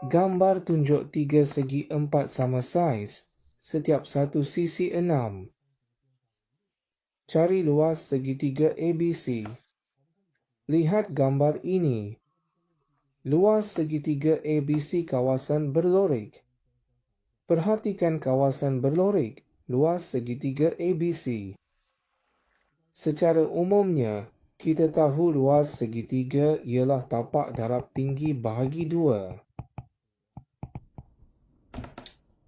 Gambar tunjuk tiga segi empat sama saiz, setiap satu sisi 6. Cari luas segitiga ABC. Lihat gambar ini. Luas segitiga ABC kawasan berlorek. Perhatikan kawasan berlorek, luas segitiga ABC. Secara umumnya, kita tahu luas segitiga ialah tapak darab tinggi bahagi 2.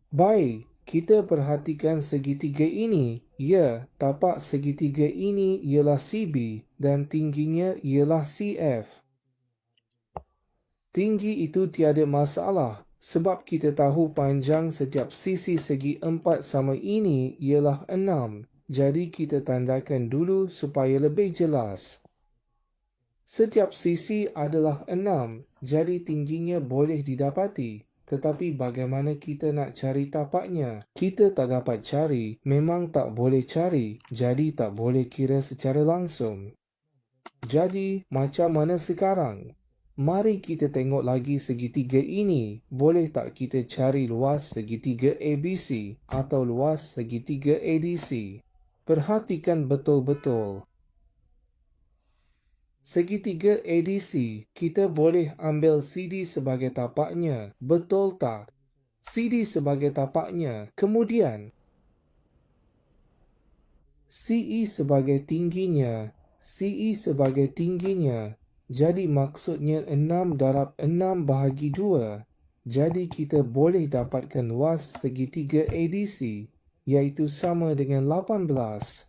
Baik, kita perhatikan segitiga ini. Ya, tapak segitiga ini ialah CB dan tingginya ialah CF. Tinggi itu tiada masalah sebab kita tahu panjang setiap sisi segi empat sama ini ialah 6. Jadi kita tandakan dulu supaya lebih jelas. Setiap sisi adalah 6, jadi tingginya boleh didapati. Tetapi bagaimana kita nak cari tapaknya? Kita tak dapat cari, memang tak boleh cari, jadi tak boleh kira secara langsung. Jadi, macam mana sekarang? Mari kita tengok lagi segitiga ini. Boleh tak kita cari luas segitiga ABC atau luas segitiga ADC? Perhatikan betul-betul. Segitiga ADC, kita boleh ambil CD sebagai tapaknya, betul tak? CD sebagai tapaknya, kemudian CE sebagai tingginya, CE sebagai tingginya. Jadi maksudnya 6 darab 6 bahagi 2. Jadi kita boleh dapatkan luas segitiga ADC, iaitu sama dengan 18.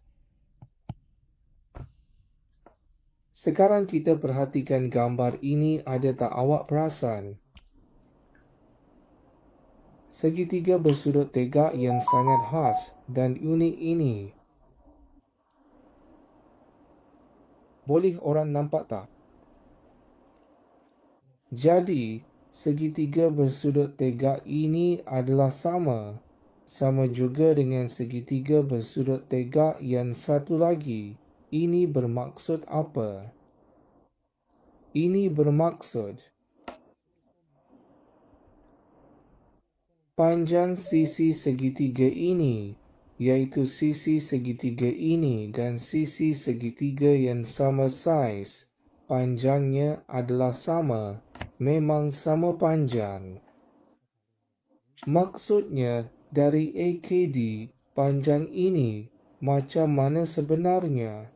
Sekarang kita perhatikan gambar ini, ada tak awak perasan? Segitiga bersudut tegak yang sangat khas dan unik ini. Boleh orang nampak tak? Jadi, segitiga bersudut tegak ini adalah sama. Sama juga dengan segitiga bersudut tegak yang satu lagi. Ini bermaksud apa? Ini bermaksud panjang sisi segitiga ini, iaitu sisi segitiga ini dan sisi segitiga yang sama saiz. Panjangnya adalah sama, memang sama panjang. Maksudnya, dari AKD, panjang ini macam mana sebenarnya?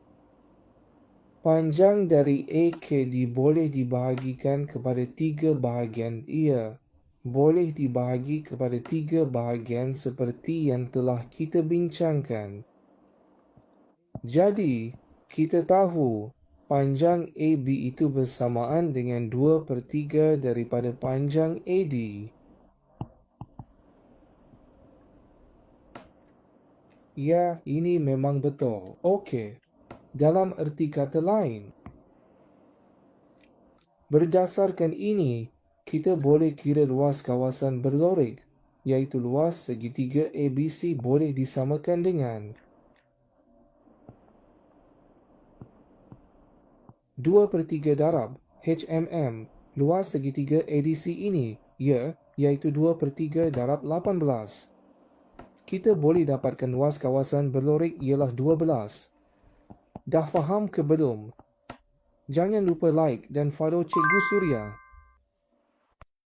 Panjang dari AKD boleh dibahagikan kepada 3 bahagian ia. Boleh dibahagi kepada 3 bahagian seperti yang telah kita bincangkan. Jadi, kita tahu panjang AB itu bersamaan dengan 2/3 daripada panjang AD. Ya, ini memang betul. Okey. Dalam erti kata lain, berdasarkan ini, kita boleh kira luas kawasan berlorek, iaitu luas segitiga ABC boleh disamakan dengan 2/3 darab HMM luas segitiga ADC ini, ya, iaitu 2/3 darab 18. Kita boleh dapatkan luas kawasan berlorek ialah 12. Dah faham ke belum? Jangan lupa like dan follow Cikgu Suria.